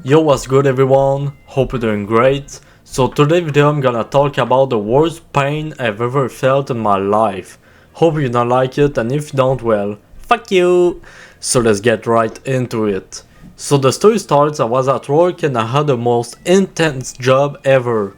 Yo, what's good everyone? Hope you're doing great. So today video I'm gonna talk about the worst pain I've ever felt in my life. Hope you don't like it, and if you don't, well, fuck you! So let's get right into it. So the story starts, I was at work and I had the most intense job ever.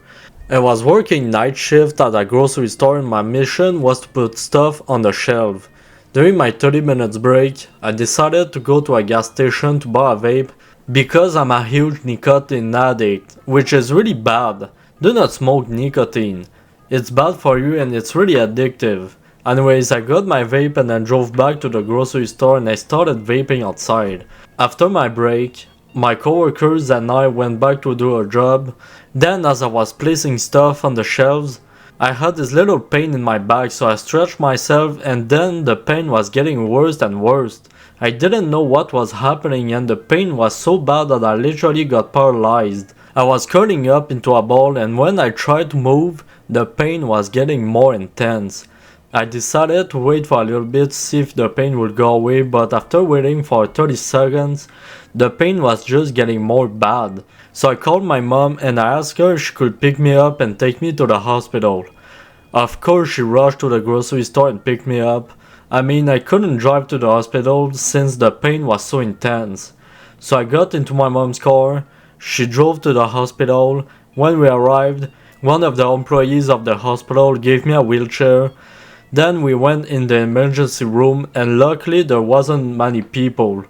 I was working night shift at a grocery store and my mission was to put stuff on the shelf. During my 30 minutes break, I decided to go to a gas station to buy a vape because I'm a huge nicotine addict, which is really bad. Do not smoke nicotine. It's bad for you and it's really addictive. Anyways, I got my vape and then drove back to the grocery store and I started vaping outside. After my break, my coworkers and I went back to do our job. Then as I was placing stuff on the shelves, I had this little pain in my back, so I stretched myself and then the pain was getting worse and worse. I didn't know what was happening and the pain was so bad that I literally got paralyzed. I was curling up into a ball and when I tried to move, the pain was getting more intense. I decided to wait for a little bit to see if the pain would go away, but after waiting for 30 seconds, the pain was just getting more bad. So I called my mom and I asked her if she could pick me up and take me to the hospital. Of course she rushed to the grocery store and picked me up. I couldn't drive to the hospital since the pain was so intense. So I got into my mom's car, she drove to the hospital. When we arrived, one of the employees of the hospital gave me a wheelchair. Then we went in the emergency room and luckily there wasn't many people.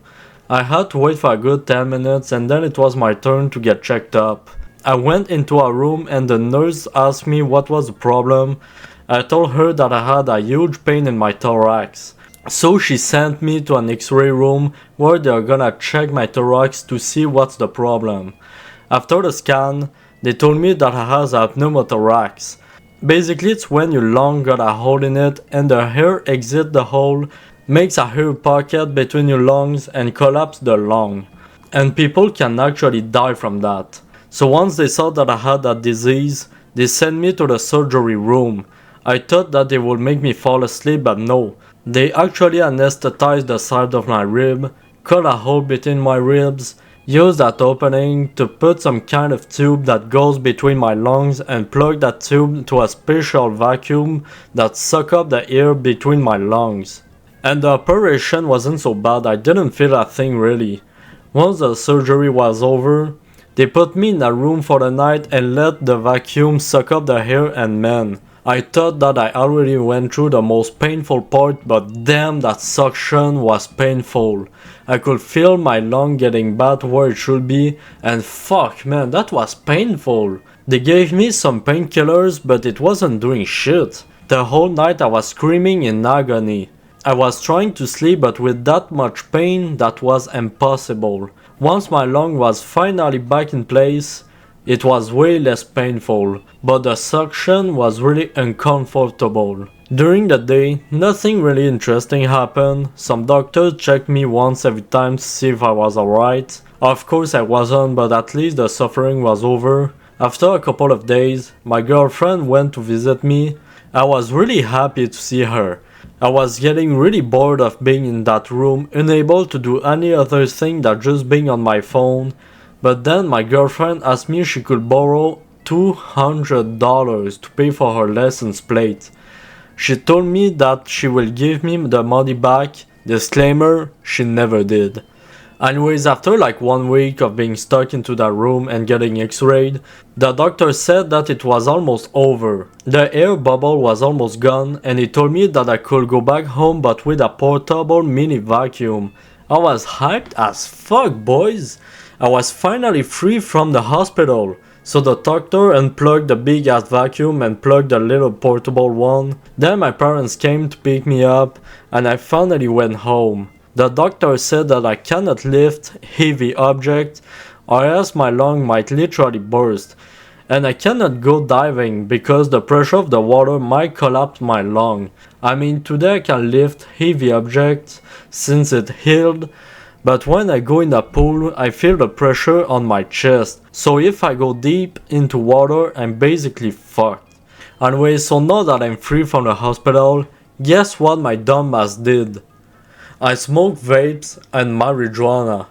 I had to wait for a good 10 minutes and then it was my turn to get checked up. I went into a room and the nurse asked me what was the problem. I told her that I had a huge pain in my thorax. So she sent me to an x-ray room where they're gonna check my thorax to see what's the problem. After the scan, they told me that I have a pneumothorax. Basically it's when your lung got a hole in it and the air exits the hole, makes a air pocket between your lungs and collapse the lung. And people can actually die from that. So once they saw that I had that disease, they sent me to the surgery room. I thought that they would make me fall asleep, but no. They actually anesthetized the side of my rib, cut a hole between my ribs, used that opening to put some kind of tube that goes between my lungs and plug that tube to a special vacuum that suck up the air between my lungs. And the operation wasn't so bad, I didn't feel a thing really. Once the surgery was over, they put me in a room for the night and let the vacuum suck up the air, and man, I thought that I already went through the most painful part, but damn, that suction was painful. I could feel my lung getting back where it should be, and fuck man, that was painful. They gave me some painkillers, but it wasn't doing shit. The whole night I was screaming in agony. I was trying to sleep, but with that much pain, that was impossible. Once my lung was finally back in place, it was way less painful, but the suction was really uncomfortable. During the day, nothing really interesting happened. Some doctors checked me once every time to see if I was alright. Of course I wasn't, but at least the suffering was over. After a couple of days, my girlfriend went to visit me. I was really happy to see her. I was getting really bored of being in that room, unable to do any other thing than just being on my phone. But then my girlfriend asked me if she could borrow $200 to pay for her license plate. She told me that she will give me the money back. Disclaimer, she never did. Anyways, after like 1 week of being stuck into that room and getting x-rayed, the doctor said that it was almost over. The air bubble was almost gone and he told me that I could go back home but with a portable mini vacuum. I was hyped as fuck, boys. I was finally free from the hospital. So the doctor unplugged the big ass vacuum and plugged the little portable one. Then my parents came to pick me up and I finally went home. The doctor said that I cannot lift heavy objects or else my lung might literally burst. And I cannot go diving because the pressure of the water might collapse my lung. Today I can lift heavy objects since it healed. But when I go in the pool, I feel the pressure on my chest. So if I go deep into water, I'm basically fucked. Anyway, so now that I'm free from the hospital, guess what my dumbass did? I smoke vapes and marijuana.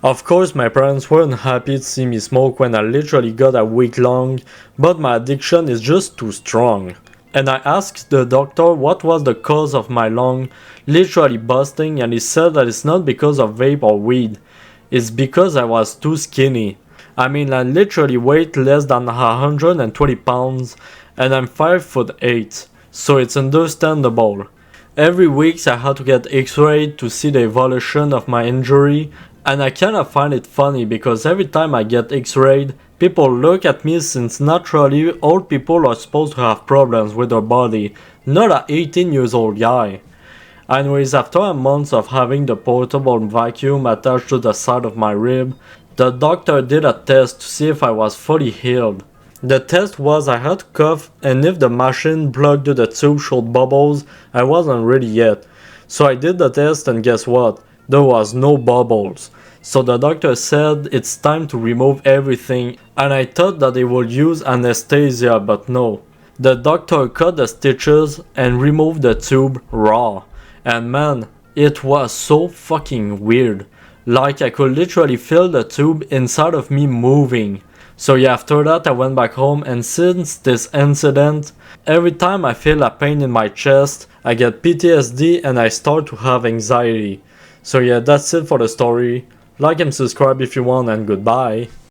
Of course, my parents weren't happy to see me smoke when I literally got a weak lung, but my addiction is just too strong. And I asked the doctor what was the cause of my lung literally busting, and he said that it's not because of vape or weed, it's because I was too skinny. I mean, I literally weigh less than 120 pounds and I'm 5'8", so it's understandable. Every week I had to get x-rayed to see the evolution of my injury, and I kinda find it funny because every time I get x-rayed, people look at me since naturally old people are supposed to have problems with their body, not a 18 years old guy. Anyways, after a month of having the portable vacuum attached to the side of my rib, the doctor did a test to see if I was fully healed. The test was I had to cough, and if the machine plugged to the tube showed bubbles, I wasn't ready yet. So I did the test, and guess what? There was no bubbles. So the doctor said it's time to remove everything, and I thought that they would use anesthesia, but no. The doctor cut the stitches and removed the tube raw. And man, it was so fucking weird. Like I could literally feel the tube inside of me moving. So yeah, after that I went back home, and since this incident, every time I feel a pain in my chest, I get PTSD and I start to have anxiety. So yeah, that's it for the story. Like and subscribe if you want, and goodbye.